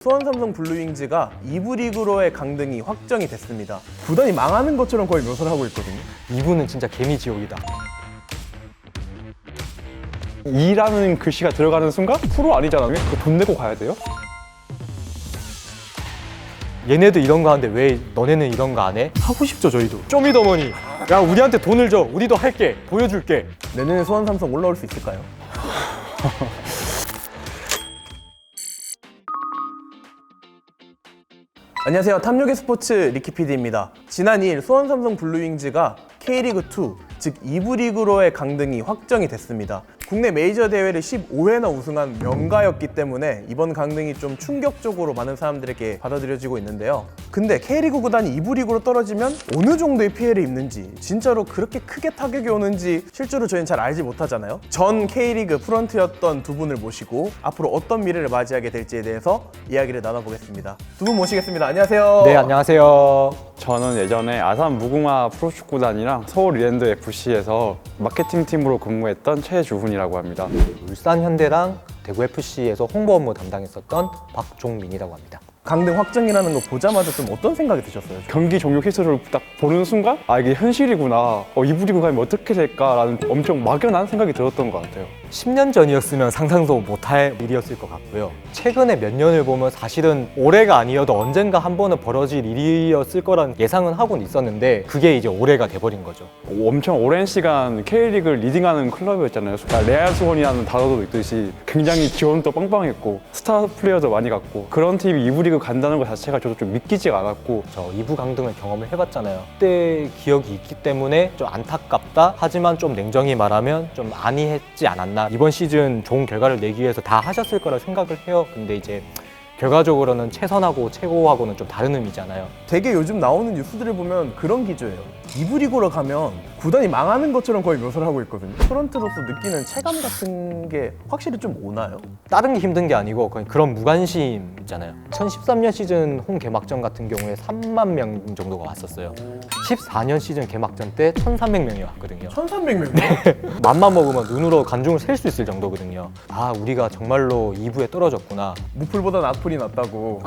수원 삼성 블루윙즈가 2부 리그로의 강등이 확정이 됐습니다. 구단이 망하는 것처럼 거의 묘사를 하고 있거든요. 2부는 진짜 개미지옥이다. 2라는 글씨가 들어가는 순간 프로 아니잖아요? 그거 돈 내고 가야 돼요? 얘네도 이런 거 하는데 왜 너네는 이런 거 안 해? 하고 싶죠 저희도. 쇼미더머니. 야 우리한테 돈을 줘. 우리도 할게. 보여줄게. 내년에 수원 삼성 올라올 수 있을까요? 안녕하세요. 탐욕의 스포츠 리키피디입니다. 지난 2일 수원 삼성 블루윙즈가 K리그2, 즉 2부 리그로의 강등이 확정이 됐습니다. 국내 메이저 대회를 15회나 우승한 명가였기 때문에 이번 강등이 좀 충격적으로 많은 사람들에게 받아들여지고 있는데요. 근데 K리그 구단이 2부 리그로 떨어지면 어느 정도의 피해를 입는지, 진짜로 그렇게 크게 타격이 오는지 실제로 저희는 잘 알지 못하잖아요. 전 K리그 프런트였던 두 분을 모시고 앞으로 어떤 미래를 맞이하게 될지에 대해서 이야기를 나눠보겠습니다. 두 분 모시겠습니다. 안녕하세요. 네 안녕하세요. 저는 예전에 아산 무궁화 프로축구단이랑 서울 이랜드 FC에서 마케팅 팀으로 근무했던 최주훈이라고 합니다. 울산 현대랑 대구 FC에서 홍보 업무 담당했었던 박종민이라고 합니다. 강등 확정이라는 거 보자마자 좀 어떤 생각이 드셨어요? 경기 종료 휘슬을 딱 보는 순간 이게 현실이구나. 2부 리그 가면 어떻게 될까라는 엄청 막연한 생각이 들었던 것 같아요. 10년 전이었으면 상상도 못할 일이었을 것 같고요. 최근에 몇 년을 보면 사실은 올해가 아니어도 언젠가 한 번은 벌어질 일이었을 거란 예상은 하고는 있었는데 그게 이제 올해가 돼버린 거죠. 엄청 오랜 시간 K리그를 리딩하는 클럽이었잖아요. 레알 수원이라는 단어도 있듯이 굉장히 기원도 빵빵했고 스타 플레이어도 많이 갔고 그런 팀이 2부 리그 간다는 것 자체가 저도 좀 믿기지가 않았고 저 2부 강등을 경험을 해봤잖아요. 그때 기억이 있기 때문에 좀 안타깝다. 하지만 좀 냉정히 말하면 좀 안이했지 않았나. 이번 시즌 좋은 결과를 내기 위해서 다 하셨을 거라 생각을 해요. 근데 이제 결과적으로는 최선하고 최고하고는 좀 다른 의미잖아요. 되게 요즘 나오는 뉴스들을 보면 그런 기조예요. 2부 리그로 가면 구단이 망하는 것처럼 거의 묘사를 하고 있거든요. 프런트로서 느끼는 체감 같은 게 확실히 좀 오나요? 다른 게 힘든 게 아니고 그냥 그런 무관심 있잖아요. 2013년 시즌 홈 개막전 같은 경우에 3만 명 정도가 왔었어요. 14년 시즌 개막전 때 1,300명이 왔거든요. 1,300명? 맘만 먹으면 눈으로 관중을 셀 수 있을 정도거든요. 아 우리가 정말로 2부에 떨어졌구나. 무풀보다 악플이 낫다고.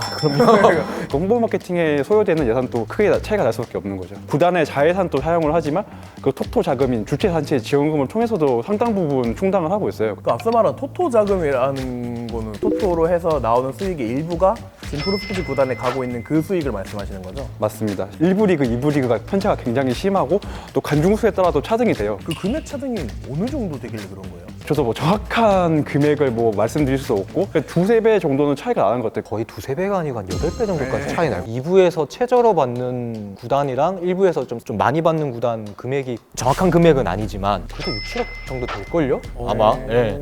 홍보 마케팅에 소요되는 예산도 크게 차이가 날 수밖에 없는 거죠. 구단의 자회산도 사용을 하지만 그 토토 자금인 주최 단체 지원금을 통해서도 상당 부분 충당을 하고 있어요. 그 앞서 말한 토토 자금이라는 거는 토토로 해서 나오는 수익의 일부가 지금 프로스포츠 구단에 가고 있는 그 수익을 말씀하시는 거죠? 맞습니다. 1부 리그, 2부 리그가 편차가 굉장히 심하고 또 관중 수에 따라도 차등이 돼요. 그 금액 차등이 어느 정도 되길래 그런 거예요? 저도 뭐 정확한 금액을 뭐 말씀드릴 수 없고 두세 배 정도는 차이가 나는 것 같아요. 거의 두세 배가 아니고 한 8배 정도까지 네. 차이 나요. 2부에서 최저로 받는 구단이랑 1부에서 좀 많이 받는 구단 금액이 정확한 금액은 아니지만 그래도 6, 7억 정도 될걸요? 아마. 예.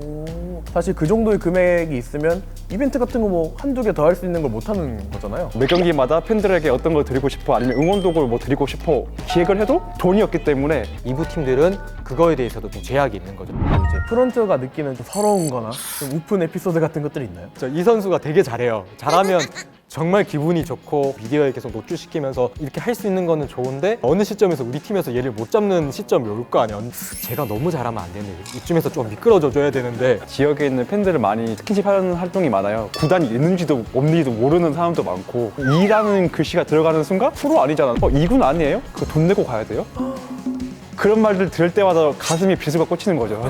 사실 그 정도의 금액이 있으면 이벤트 같은 거 뭐 한두 개 더 할 수 있는 걸 못 하는 거잖아요. 매 경기마다 팬들에게 어떤 걸 드리고 싶어 아니면 응원독을 뭐 드리고 싶어 기획을 해도 돈이 없기 때문에 2부 팀들은 그거에 대해서도 좀 제약이 있는 거죠. 이제 프런트가 느끼는 좀 서러운 거나 좀 우픈 에피소드 같은 것들이 있나요? 이 선수가 되게 잘해요. 잘하면 정말 기분이 좋고 미디어에 계속 노출시키면서 이렇게 할 수 있는 거는 좋은데 어느 시점에서 우리 팀에서 얘를 못 잡는 시점이 올 거 아니야. 제가 너무 잘하면 안 되는데 이쯤에서 좀 미끄러져 줘야 되는데 지역에 있는 팬들을 많이 스킨십하는 활동이 많아요. 구단이 있는지도 없는지도 모르는 사람도 많고 2라는 글씨가 들어가는 순간 프로 아니잖아. 2군 아니에요? 그거 돈 내고 가야 돼요? 그런 말들 들을 때마다 가슴이 비수가 꽂히는 거죠.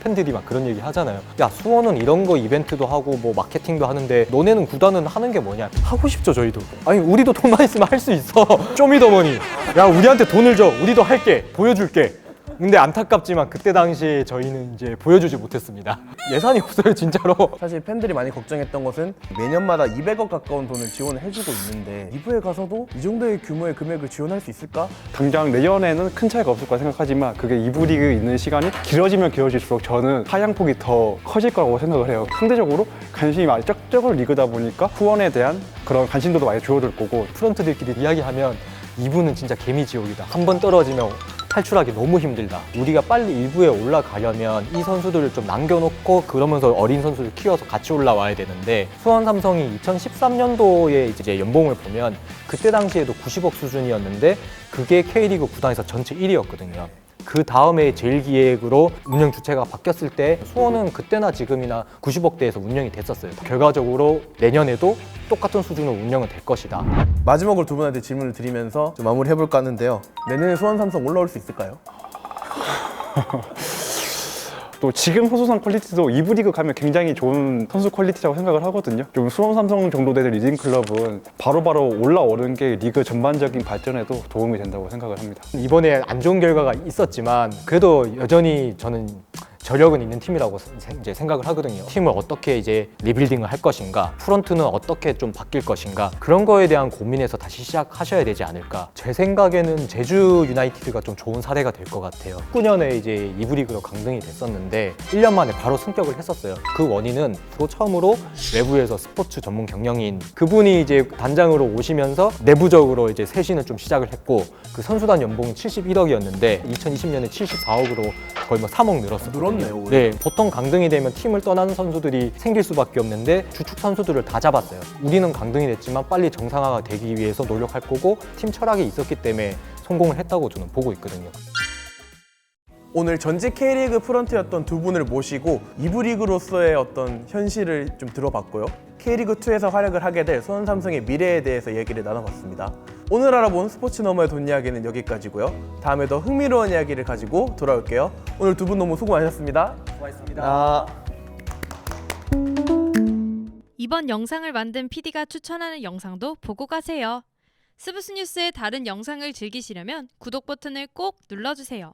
팬들이 막 그런 얘기 하잖아요. 야 수원은 이런 거 이벤트도 하고 뭐 마케팅도 하는데 너네는 구단은 하는 게 뭐냐. 하고 싶죠 저희도. 아니 우리도 돈만 있으면 할 수 있어. 쇼미더머니. 야 우리한테 돈을 줘. 우리도 할게. 보여줄게. 근데 안타깝지만 그때 당시에 저희는 이제 보여주지 못했습니다. 예산이 없어요 진짜로. 사실 팬들이 많이 걱정했던 것은 매년마다 200억 가까운 돈을 지원을 해주고 있는데 2부에 가서도 이 정도의 규모의 금액을 지원할 수 있을까? 당장 내년에는 큰 차이가 없을 거라 생각하지만 그게 2부 리그 있는 시간이 길어지면 길어질수록 저는 하향폭이 더 커질 거라고 생각을 해요. 상대적으로 관심이 많이 쩍쩍을 리그다 보니까 후원에 대한 그런 관심도도 많이 줄어들 거고 프런트들끼리 이야기하면 2부는 진짜 개미지옥이다. 한 번 떨어지면 탈출하기 너무 힘들다. 우리가 빨리 1부에 올라가려면 이 선수들을 좀 남겨놓고 그러면서 어린 선수를 키워서 같이 올라와야 되는데 수원 삼성이 2013년도에 이제 연봉을 보면 그때 당시에도 90억 수준이었는데 그게 K리그 구단에서 전체 1위였거든요. 그 다음에 제1기획으로 운영 주체가 바뀌었을 때 수원은 그때나 지금이나 90억대에서 운영이 됐었어요. 결과적으로 내년에도 똑같은 수준으로 운영은 될 것이다. 마지막으로 두 분한테 질문을 드리면서 좀 마무리해볼까 하는데요. 내년에 수원 삼성 올라올 수 있을까요? 또 지금 소수상 퀄리티도 2부 리그 가면 굉장히 좋은 선수 퀄리티라고 생각을 하거든요. 좀 수원 삼성 정도 되는 리딩 클럽은 바로바로 올라오는 게 리그 전반적인 발전에도 도움이 된다고 생각을 합니다. 이번에 안 좋은 결과가 있었지만 그래도 여전히 저는 저력은 있는 팀이라고 이제 생각을 하거든요. 팀을 어떻게 이제 리빌딩을 할 것인가, 프런트는 어떻게 좀 바뀔 것인가, 그런 거에 대한 고민에서 다시 시작하셔야 되지 않을까. 제 생각에는 제주 유나이티드가 좀 좋은 사례가 될 것 같아요. 19년에 이제 2부 리그로 강등이 됐었는데 1년 만에 바로 승격을 했었어요. 그 원인은 또 처음으로 외부에서 스포츠 전문 경영인 그분이 이제 단장으로 오시면서 내부적으로 이제 쇄신을 좀 시작을 했고, 그 선수단 연봉이 71억이었는데 2020년에 74억으로 거의 뭐 3억 늘었어요. 늘었네요. 네, 보통 강등이 되면 팀을 떠나는 선수들이 생길 수밖에 없는데 주축 선수들을 다 잡았어요. 우리는 강등이 됐지만 빨리 정상화가 되기 위해서 노력할 거고 팀 철학이 있었기 때문에 성공을 했다고 저는 보고 있거든요. 오늘 전직 K리그 프런트였던 두 분을 모시고 2부 리그로서의 어떤 현실을 좀 들어봤고요. K리그2에서 활약을 하게 될 수원 삼성의 미래에 대해서 얘기를 나눠봤습니다. 오늘 알아본 스포츠 너머의 돈 이야기는 여기까지고요. 다음에 더 흥미로운 이야기를 가지고 돌아올게요. 오늘 두 분 너무 수고 많으셨습니다. 수고하셨습니다. 이번 영상을 만든 PD가 추천하는 영상도 보고 가세요. 스브스 뉴스의 다른 영상을 즐기시려면 구독 버튼을 꼭 눌러주세요.